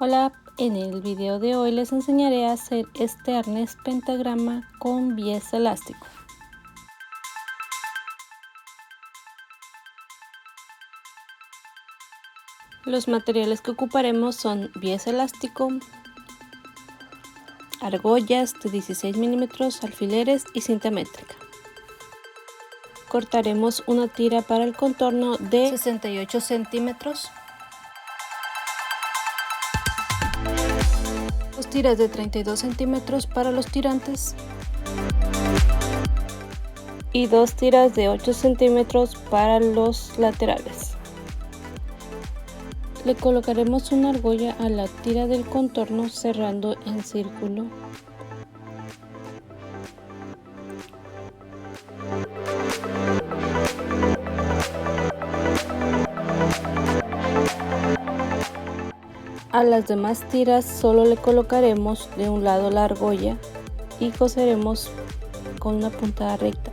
Hola, en el video de hoy les enseñaré a hacer este arnés pentagrama con bies elástico. Los materiales que ocuparemos son bies elástico, argollas de 16 milímetros, alfileres y cinta métrica. Cortaremos una tira para el contorno de 68 centímetros. Dos tiras de 32 centímetros para los tirantes y dos tiras de 8 centímetros para los laterales. Le colocaremos una argolla a la tira del contorno cerrando en círculo. A las demás tiras solo le colocaremos de un lado la argolla y coseremos con una puntada recta.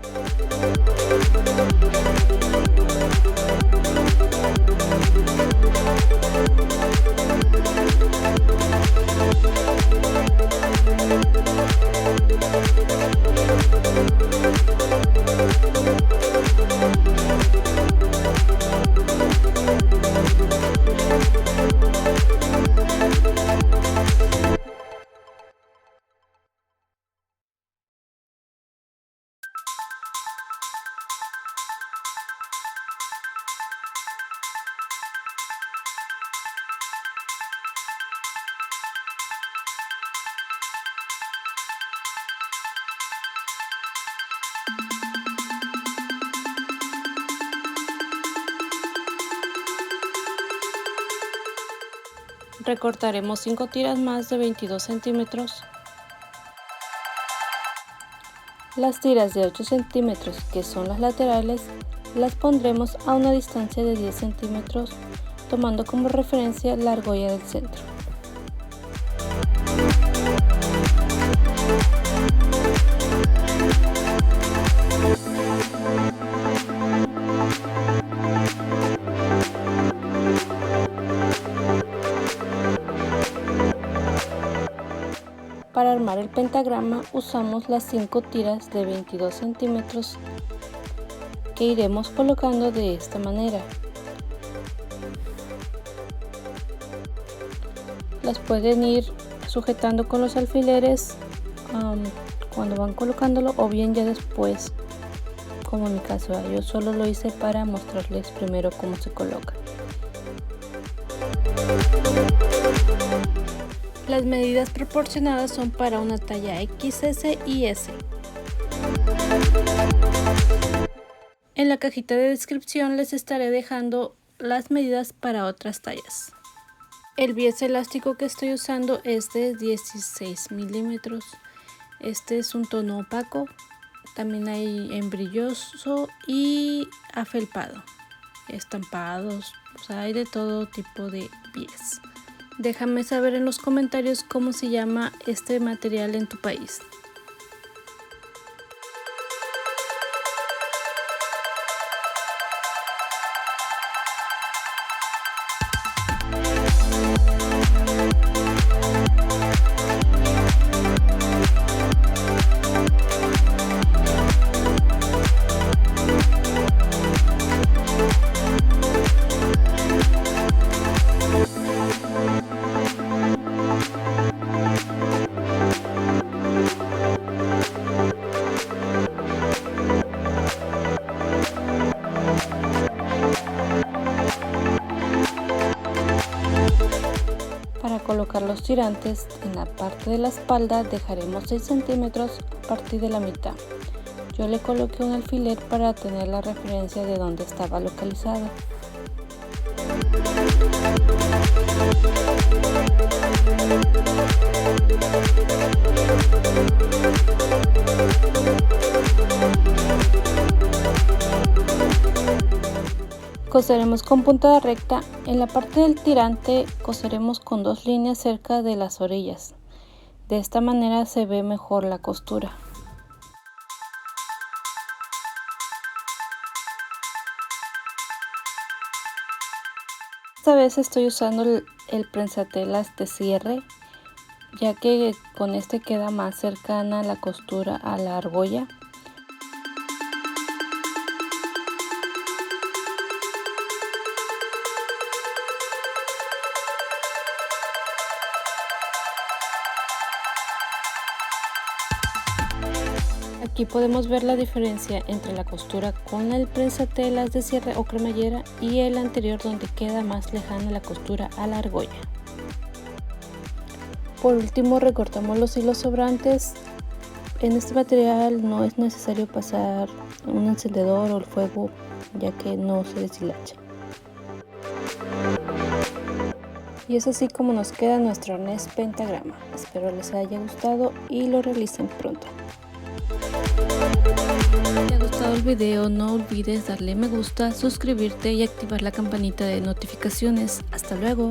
Recortaremos 5 tiras más de 22 centímetros. Las tiras de 8 centímetros, que son las laterales, las pondremos a una distancia de 10 centímetros, tomando como referencia la argolla del centro. Para armar el pentagrama usamos las 5 tiras de 22 centímetros que iremos colocando de esta manera. Las pueden ir sujetando con los alfileres cuando van colocándolo, o bien ya después, como en mi caso. Yo solo lo hice para mostrarles primero cómo se coloca. Las medidas proporcionadas son para una talla XS y S. En la cajita de descripción les estaré dejando las medidas para otras tallas. El bies elástico que estoy usando es de 16 milímetros. Este es un tono opaco. También hay en brilloso y afelpado, estampados, o sea, hay de todo tipo de bies. Déjame saber en los comentarios cómo se llama este material en tu país. Para colocar los tirantes en la parte de la espalda dejaremos 6 centímetros a partir de la mitad. Yo le coloqué un alfiler para tener la referencia de dónde estaba localizada. Coseremos con puntada recta. En la parte del tirante coseremos con 2 líneas cerca de las orillas. De esta manera se ve mejor la costura. Esta vez estoy usando el prensatelas de cierre, ya que con este queda más cercana la costura a la argolla. Aquí podemos ver la diferencia entre la costura con el prensatelas de cierre o cremallera y el anterior, donde queda más lejana la costura a la argolla. Por último, recortamos los hilos sobrantes. En este material no es necesario pasar un encendedor o el fuego, ya que no se deshilacha. Y es así como nos queda nuestro arnés pentagrama. Espero les haya gustado y lo realicen pronto. Si te ha gustado el video, no olvides darle me gusta, suscribirte y activar la campanita de notificaciones. Hasta luego.